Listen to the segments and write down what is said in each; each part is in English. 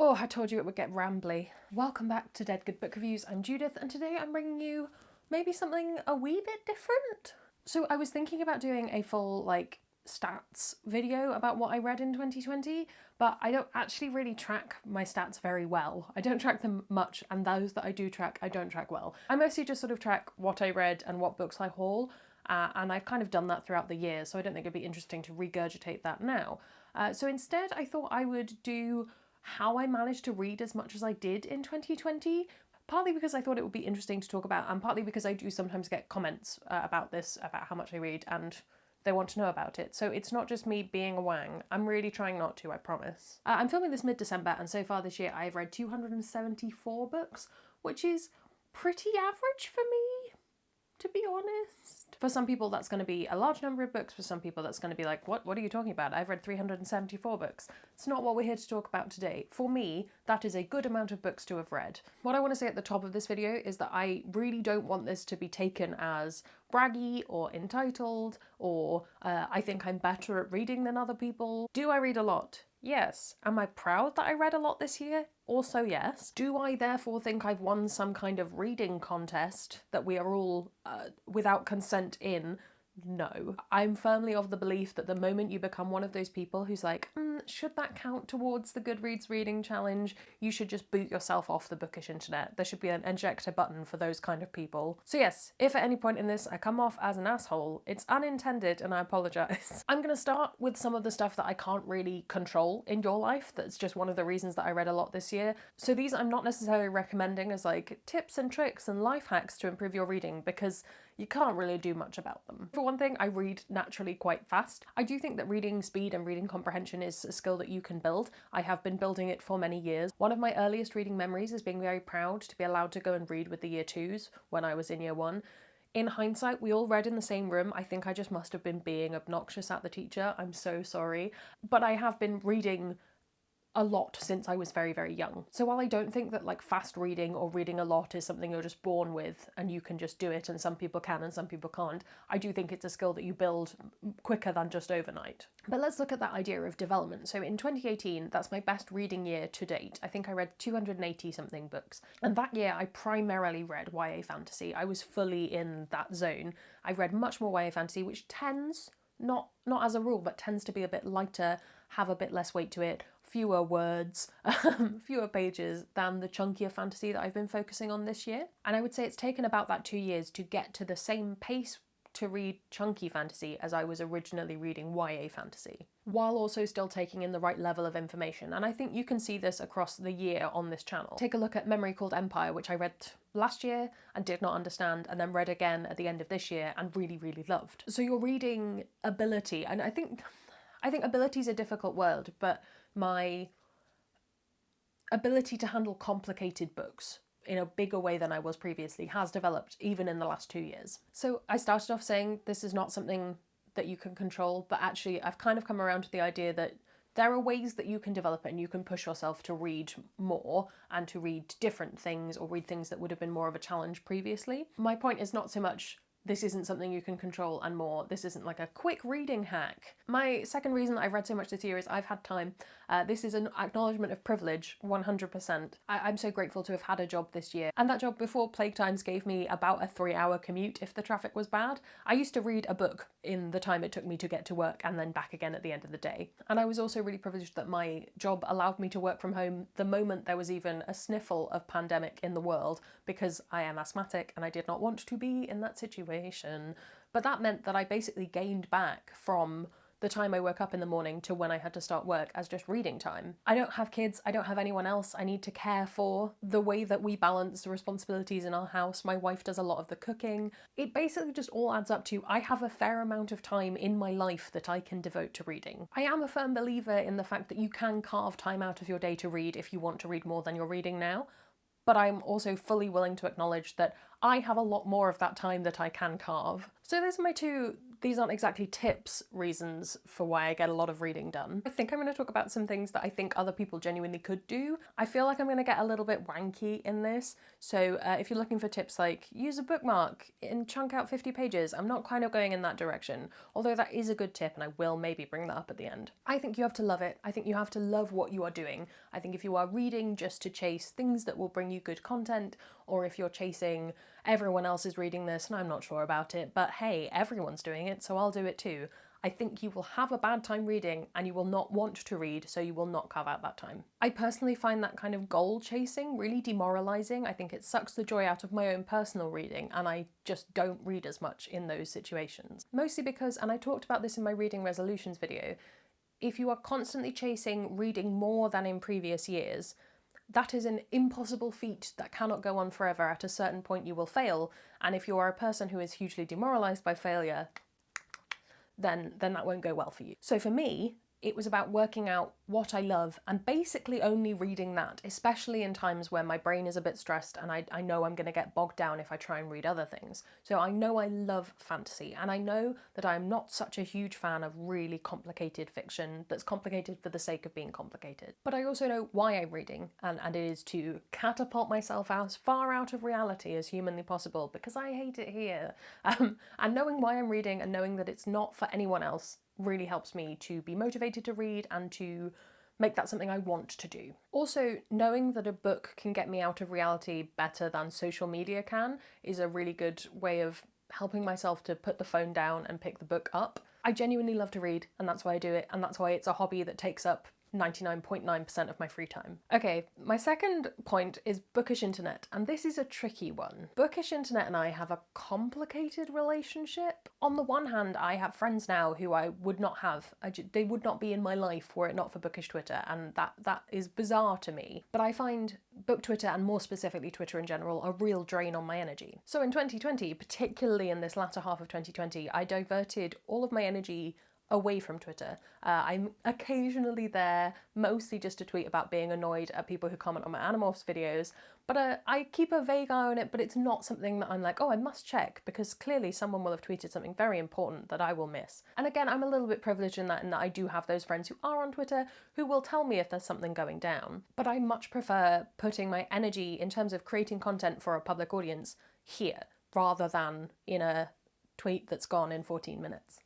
Oh, I told you it would get rambly. Welcome back to Dead Good Book Reviews. I'm Judith, and today I'm bringing you maybe something a wee bit different. So I was thinking about doing a full, stats video about what I read in 2020, but I don't actually really track my stats very well. I don't track them much, and those that I do track, I don't track well. I mostly just sort of track what I read and what books I haul, and I've kind of done that throughout the year, so I don't think it'd be interesting to regurgitate that now. So instead, I thought I would do how I managed to read as much as I did in 2020, partly because I thought it would be interesting to talk about, and partly because I do sometimes get comments about this, about how much I read, and they want to know about it. So it's not just me being a wang. I'm really trying not to, I promise. I'm filming this mid-December, and so far this year I've read 274 books, which is pretty average for me, to be honest. For some people that's going to be a large number of books, for some people that's going to be like, what are you talking about? I've read 374 books. It's not what we're here to talk about today. For me, that is a good amount of books to have read. What I want to say at the top of this video is that I really don't want this to be taken as braggy or entitled, or I think I'm better at reading than other people. Do I read a lot? Yes. Am I proud that I read a lot this year? Also yes. Do I therefore think I've won some kind of reading contest that we are all without consent in? No. I'm firmly of the belief that the moment you become one of those people who's like, should that count towards the Goodreads reading challenge? You should just boot yourself off the bookish internet. There should be an ejector button for those kind of people. So yes, if at any point in this I come off as an asshole, it's unintended and I apologise. I'm going to start with some of the stuff that I can't really control in your life. That's just one of the reasons that I read a lot this year. So these I'm not necessarily recommending as like tips and tricks and life hacks to improve your reading, because you can't really do much about them. For one thing, I read naturally quite fast. I do think that reading speed and reading comprehension is a skill that you can build. I have been building it for many years. One of my earliest reading memories is being very proud to be allowed to go and read with the year twos when I was in year one. In hindsight, we all read in the same room. I think I just must have been being obnoxious at the teacher. I'm so sorry. But I have been reading a lot since I was very, very young. So while I don't think that like fast reading or reading a lot is something you're just born with and you can just do it, and some people can and some people can't, I do think it's a skill that you build quicker than just overnight. But let's look at that idea of development. So in 2018, that's my best reading year to date. I think I read 280 something books. And that year I primarily read YA fantasy. I was fully in that zone. I read much more YA fantasy, which tends, not as a rule, but tends to be a bit lighter, have a bit less weight to it, fewer words, fewer pages than the chunkier fantasy that I've been focusing on this year. And I would say it's taken about that 2 years to get to the same pace to read chunky fantasy as I was originally reading YA fantasy, while also still taking in the right level of information. And I think you can see this across the year on this channel. Take a look at Memory Called Empire, which I read last year and did not understand, and then read again at the end of this year and really, really loved. So your reading ability, and I think ability is a difficult word, but my ability to handle complicated books in a bigger way than I was previously has developed even in the last 2 years. So I started off saying this is not something that you can control, but actually I've kind of come around to the idea that there are ways that you can develop it and you can push yourself to read more and to read different things or read things that would have been more of a challenge previously. My point is not so much this isn't something you can control, and more, this isn't like a quick reading hack. My second reason that I've read so much this year is I've had time. This is an acknowledgement of privilege, 100%. I'm so grateful to have had a job this year. And that job before Plague Times gave me about a 3-hour commute if the traffic was bad. I used to read a book in the time it took me to get to work and then back again at the end of the day. And I was also really privileged that my job allowed me to work from home the moment there was even a sniffle of pandemic in the world, because I am asthmatic and I did not want to be in that situation. But that meant that I basically gained back from the time I woke up in the morning to when I had to start work as just reading time. I don't have kids, I don't have anyone else I need to care for. The way that we balance the responsibilities in our house, my wife does a lot of the cooking. It basically just all adds up to I have a fair amount of time in my life that I can devote to reading. I am a firm believer in the fact that you can carve time out of your day to read if you want to read more than you're reading now. But I'm also fully willing to acknowledge that I have a lot more of that time that I can carve. So those are my two these aren't exactly tips reasons for why I get a lot of reading done. I think I'm going to talk about some things that I think other people genuinely could do. I feel like I'm going to get a little bit wanky in this, so if you're looking for tips like use a bookmark and chunk out 50 pages, I'm not kind of going in that direction, although that is a good tip and I will maybe bring that up at the end. I think you have to love it. I think you have to love what you are doing. I think if you are reading just to chase things that will bring you good content, or if you're chasing everyone else is reading this and I'm not sure about it, but hey, everyone's doing it, so I'll do it too. I think you will have a bad time reading and you will not want to read, so you will not carve out that time. I personally find that kind of goal chasing really demoralising. I think it sucks the joy out of my own personal reading and I just don't read as much in those situations. Mostly because, and I talked about this in my reading resolutions video, if you are constantly chasing reading more than in previous years, that is an impossible feat that cannot go on forever. At a certain point you will fail, and if you are a person who is hugely demoralised by failure, then that won't go well for you. So for me, it was about working out what I love and basically only reading that, especially in times where my brain is a bit stressed and I know I'm going to get bogged down if I try and read other things. So I know I love fantasy, and I know that I'm not such a huge fan of really complicated fiction that's complicated for the sake of being complicated. But I also know why I'm reading, and it is to catapult myself as far out of reality as humanly possible, because I hate it here. And knowing why I'm reading and knowing that it's not for anyone else really helps me to be motivated to read and to make that something I want to do. Also, knowing that a book can get me out of reality better than social media can is a really good way of helping myself to put the phone down and pick the book up. I genuinely love to read, and that's why I do it, and that's why it's a hobby that takes up 99.9% of my free time. Okay, my second point is bookish internet, and this is a tricky one. Bookish internet and I have a complicated relationship. On the one hand, I have friends now who I would not have. They would not be in my life were it not for bookish Twitter, and that is bizarre to me. But I find book Twitter, and more specifically Twitter in general, a real drain on my energy. So in 2020, particularly in this latter half of 2020, I diverted all of my energy away from Twitter. I'm occasionally there, mostly just to tweet about being annoyed at people who comment on my Animorphs videos, but I keep a vague eye on it, but it's not something that I'm like, oh, I must check, because clearly someone will have tweeted something very important that I will miss. And again, I'm a little bit privileged in that I do have those friends who are on Twitter who will tell me if there's something going down, but I much prefer putting my energy in terms of creating content for a public audience here, rather than in a tweet that's gone in 14 minutes.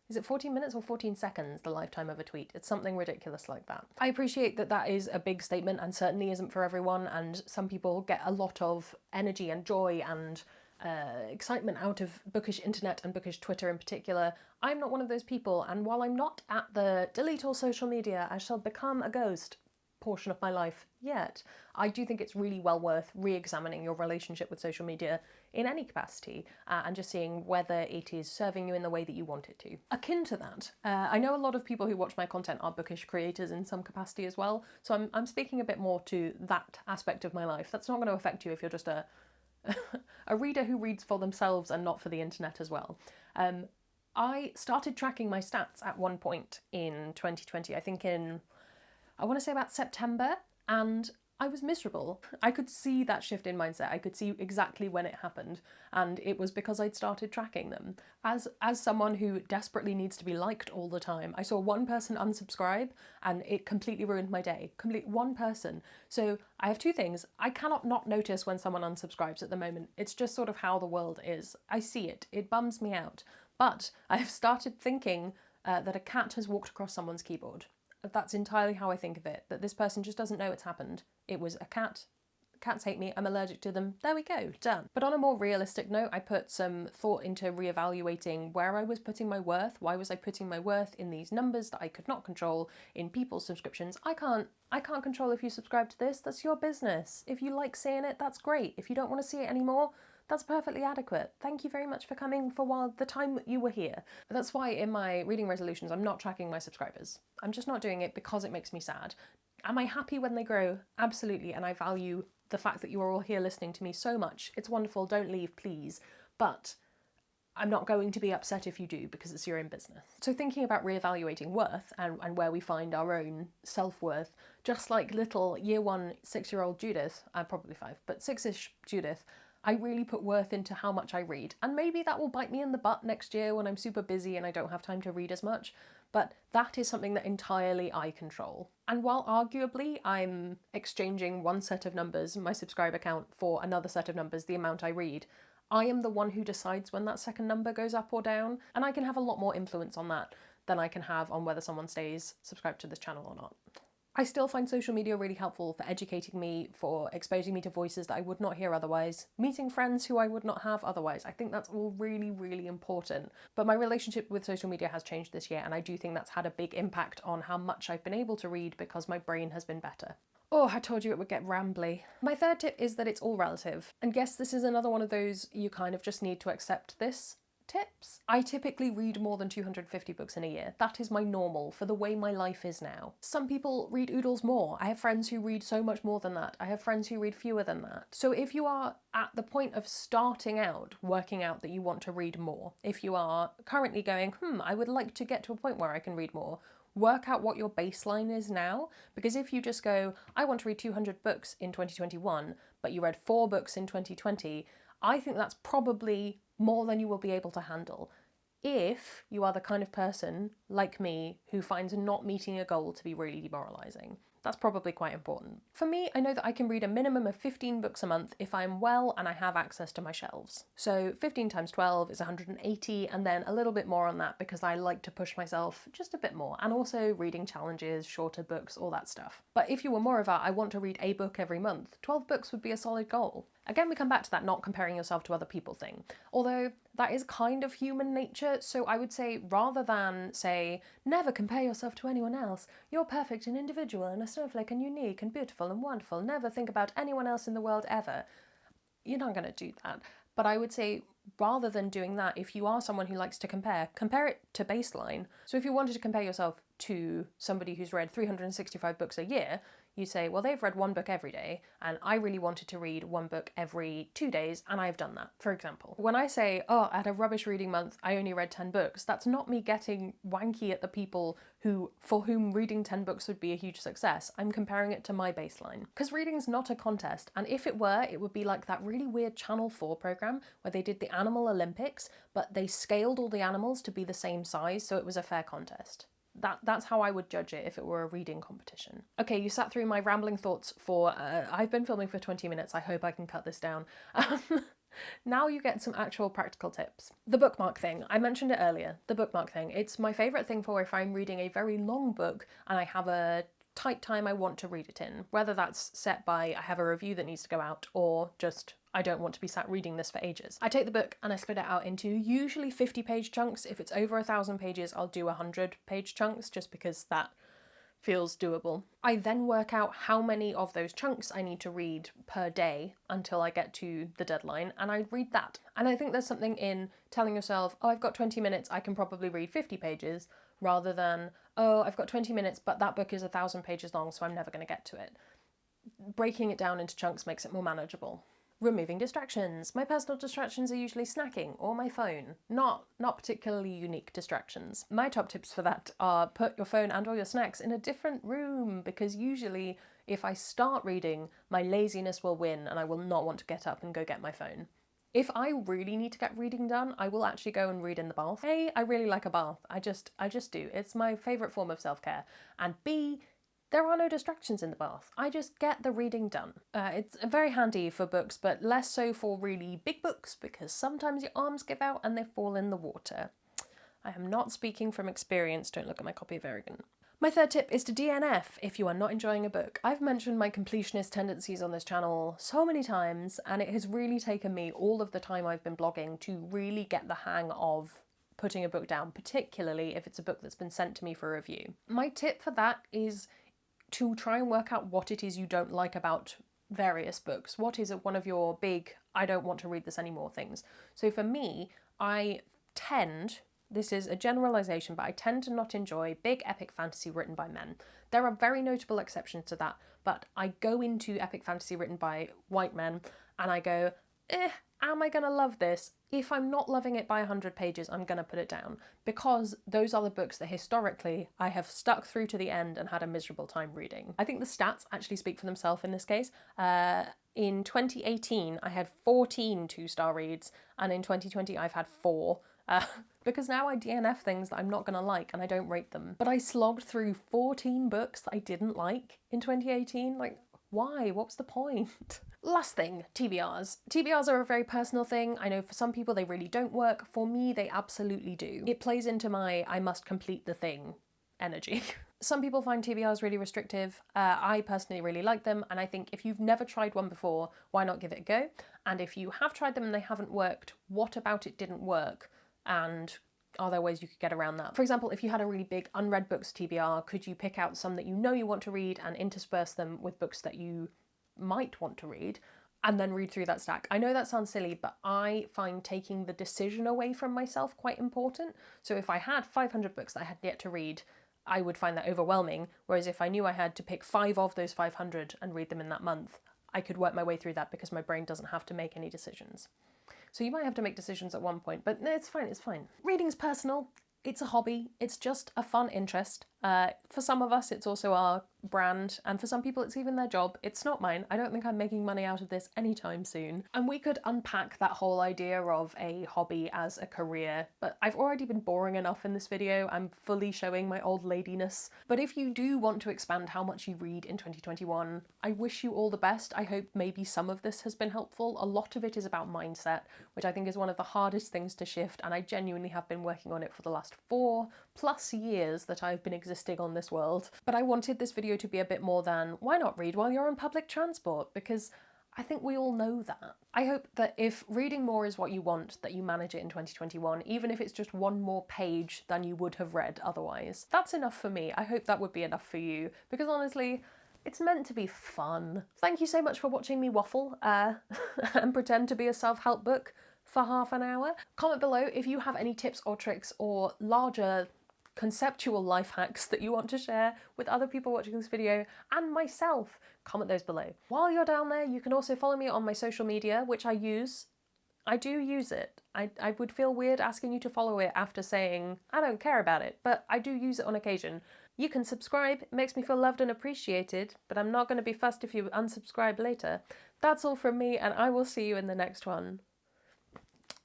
Is it 14 minutes or 14 seconds, the lifetime of a tweet? It's something ridiculous like that. I appreciate that that is a big statement and certainly isn't for everyone, and some people get a lot of energy and joy and excitement out of bookish internet and bookish Twitter in particular. I'm not one of those people, and while I'm not at the delete all social media, I shall become a ghost portion of my life yet, I do think it's really well worth re-examining your relationship with social media in any capacity and just seeing whether it is serving you in the way that you want it to. Akin to that, I know a lot of people who watch my content are bookish creators in some capacity as well, so I'm speaking a bit more to that aspect of my life. That's not going to affect you if you're just a reader who reads for themselves and not for the internet as well. I started tracking my stats at one point in 2020, I think I want to say about September, and I was miserable. I could see that shift in mindset. I could see exactly when it happened, and it was because I'd started tracking them. As someone who desperately needs to be liked all the time, I saw one person unsubscribe and it completely ruined my day. One person. So I have two things. I cannot not notice when someone unsubscribes at the moment. It's just sort of how the world is. I see it. It bums me out. But I have started thinking that a cat has walked across someone's keyboard. That's entirely how I think of it, that this person just doesn't know it's happened. It was a cat. Cats hate me, I'm allergic to them. There we go, done. But on a more realistic note, I put some thought into reevaluating where I was putting my worth. Why was I putting my worth in these numbers that I could not control, in people's subscriptions? I can't control if you subscribe to this, that's your business. If you like seeing it, that's great. If you don't want to see it anymore, that's perfectly adequate. Thank you very much for coming for the time you were here. That's why in my reading resolutions, I'm not tracking my subscribers. I'm just not doing it because it makes me sad. Am I happy when they grow? Absolutely, and I value the fact that you are all here listening to me so much. It's wonderful, don't leave, please. But I'm not going to be upset if you do, because it's your own business. So thinking about reevaluating worth and where we find our own self-worth, just like little year one, 6-year-old Judith, probably 5, but 6-ish Judith, I really put worth into how much I read. And maybe that will bite me in the butt next year when I'm super busy and I don't have time to read as much, but that is something that entirely I control. And while arguably I'm exchanging one set of numbers, my subscriber count, for another set of numbers, the amount I read, I am the one who decides when that second number goes up or down, and I can have a lot more influence on that than I can have on whether someone stays subscribed to this channel or not. I still find social media really helpful for educating me, for exposing me to voices that I would not hear otherwise, meeting friends who I would not have otherwise. I think that's all really, really important. But my relationship with social media has changed this year, and I do think that's had a big impact on how much I've been able to read because my brain has been better. Oh, I told you it would get rambly. My third tip is that it's all relative. And guess this is another one of those you kind of just need to accept this tips. I typically read more than 250 books in a year. That is my normal for the way my life is now. Some people read oodles more. I have friends who read so much more than that. I have friends who read fewer than that. So if you are at the point of starting out, working out that you want to read more, if you are currently going, I would like to get to a point where I can read more, work out what your baseline is now, because if you just go, I want to read 200 books in 2021, but you read 4 books in 2020, I think that's probably more than you will be able to handle. If you are the kind of person, like me, who finds not meeting a goal to be really demoralising. That's probably quite important. For me, I know that I can read a minimum of 15 books a month if I'm well and I have access to my shelves. So 15 times 12 is 180, and then a little bit more on that because I like to push myself just a bit more, and also reading challenges, shorter books, all that stuff. But if you were more of a, I want to read a book every month, 12 books would be a solid goal. Again, we come back to that not comparing yourself to other people thing. Although that is kind of human nature, so I would say rather than say, never compare yourself to anyone else, you're perfect and individual and a snowflake and unique and beautiful and wonderful, never think about anyone else in the world ever. You're not going to do that. But I would say rather than doing that, if you are someone who likes to compare it to baseline. So if you wanted to compare yourself to somebody who's read 365 books a year, you say, well, they've read 1 book every day, and I really wanted to read 1 book every 2 days, and I've done that, for example. When I say, oh, I had a rubbish reading month, I only read 10 books, that's not me getting wanky at the people for whom reading 10 books would be a huge success. I'm comparing it to my baseline. Because reading's not a contest, and if it were, it would be like that really weird Channel 4 program where they did the Animal Olympics, but they scaled all the animals to be the same size, so it was a fair contest. That's how I would judge it if it were a reading competition. Okay, you sat through my rambling thoughts for, I've been filming for 20 minutes, I hope I can cut this down. Now you get some actual practical tips. The bookmark thing, I mentioned it earlier, the bookmark thing. It's my favourite thing for if I'm reading a very long book and I have a tight time I want to read it in, whether that's set by I have a review that needs to go out or just I don't want to be sat reading this for ages. I take the book and I split it out into usually 50-page chunks. If it's over 1,000 pages, I'll do 100-page chunks just because that feels doable. I then work out how many of those chunks I need to read per day until I get to the deadline, and I read that. And I think there's something in telling yourself, oh, I've got 20 minutes, I can probably read 50 pages, rather than, oh, I've got 20 minutes, but that book is 1,000 pages long, so I'm never going to get to it. Breaking it down into chunks makes it more manageable. Removing distractions. My personal distractions are usually snacking or my phone, not particularly unique distractions. My top tips for that are put your phone and all your snacks in a different room, because usually if I start reading, my laziness will win and I will not want to get up and go get my phone. If I really need to get reading done, I will actually go and read in the bath. A, I really like a bath. I just do. It's my favourite form of self-care. And B, there are no distractions in the bath. I just get the reading done. It's very handy for books, but less so for really big books, because sometimes your arms give out and they fall in the water. I am not speaking from experience, don't look at my copy of Aragon. My third tip is to DNF if you are not enjoying a book. I've mentioned my completionist tendencies on this channel so many times, and it has really taken me all of the time I've been blogging to really get the hang of putting a book down, particularly if it's a book that's been sent to me for review. My tip for that is to try and work out what it is you don't like about various books. What is one of your big, I don't want to read this anymore things? So for me, this is a generalisation, but I tend to not enjoy big epic fantasy written by men. There are very notable exceptions to that, but I go into epic fantasy written by white men and I go, am I gonna love this? If I'm not loving it by 100 pages, I'm gonna put it down, because those are the books that historically I have stuck through to the end and had a miserable time reading. I think the stats actually speak for themselves in this case. In 2018, I had 14 2-star reads, and in 2020, I've had 4. Because now I DNF things that I'm not gonna like and I don't rate them. But I slogged through 14 books that I didn't like in 2018. Like, why? What was the point? Last thing, TBRs. TBRs are a very personal thing. I know for some people they really don't work. For me, they absolutely do. It plays into my I must complete the thing energy. Some people find TBRs really restrictive. I personally really like them, and I think if you've never tried one before, why not give it a go? And if you have tried them and they haven't worked, what about it didn't work? And are there ways you could get around that? For example, if you had a really big unread books TBR, could you pick out some that you know you want to read and intersperse them with books that you might want to read, and then read through that stack? I know that sounds silly, but I find taking the decision away from myself quite important. So if I had 500 books that I had yet to read, I would find that overwhelming, whereas if I knew I had to pick 5 of those 500 and read them in that month, I could work my way through that because my brain doesn't have to make any decisions. So you might have to make decisions at one point, but it's fine, it's fine. Reading's personal. It's a hobby. It's just a fun interest. For some of us, it's also our brand, and for some people, it's even their job. It's not mine. I don't think I'm making money out of this anytime soon. And we could unpack that whole idea of a hobby as a career, but I've already been boring enough in this video. I'm fully showing my old ladiness. But if you do want to expand how much you read in 2021, I wish you all the best. I hope maybe some of this has been helpful. A lot of it is about mindset, which I think is one of the hardest things to shift, and I genuinely have been working on it for the last 4+ years that I've been existing on this world. But I wanted this video to be a bit more than, why not read while you're on public transport? Because I think we all know that. I hope that if reading more is what you want, that you manage it in 2021, even if it's just 1 more page than you would have read otherwise. That's enough for me. I hope that would be enough for you, because honestly, it's meant to be fun. Thank you so much for watching me waffle and pretend to be a self-help book for half an hour. Comment below if you have any tips or tricks or larger conceptual life hacks that you want to share with other people watching this video and myself. Comment those below. While you're down there, you can also follow me on my social media, which I use. I do use it. I would feel weird asking you to follow it after saying I don't care about it, but I do use it on occasion. You can subscribe, it makes me feel loved and appreciated, but I'm not going to be fussed if you unsubscribe later. That's all from me, and I will see you in the next one.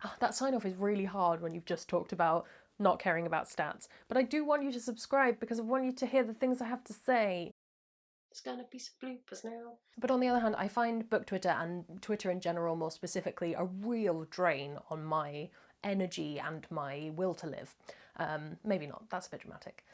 Oh, that sign off is really hard when you've just talked about not caring about stats, but I do want you to subscribe because I want you to hear the things I have to say. There's gonna be some bloopers now. But on the other hand, I find book Twitter and Twitter in general more specifically a real drain on my energy and my will to live. Maybe not, that's a bit dramatic.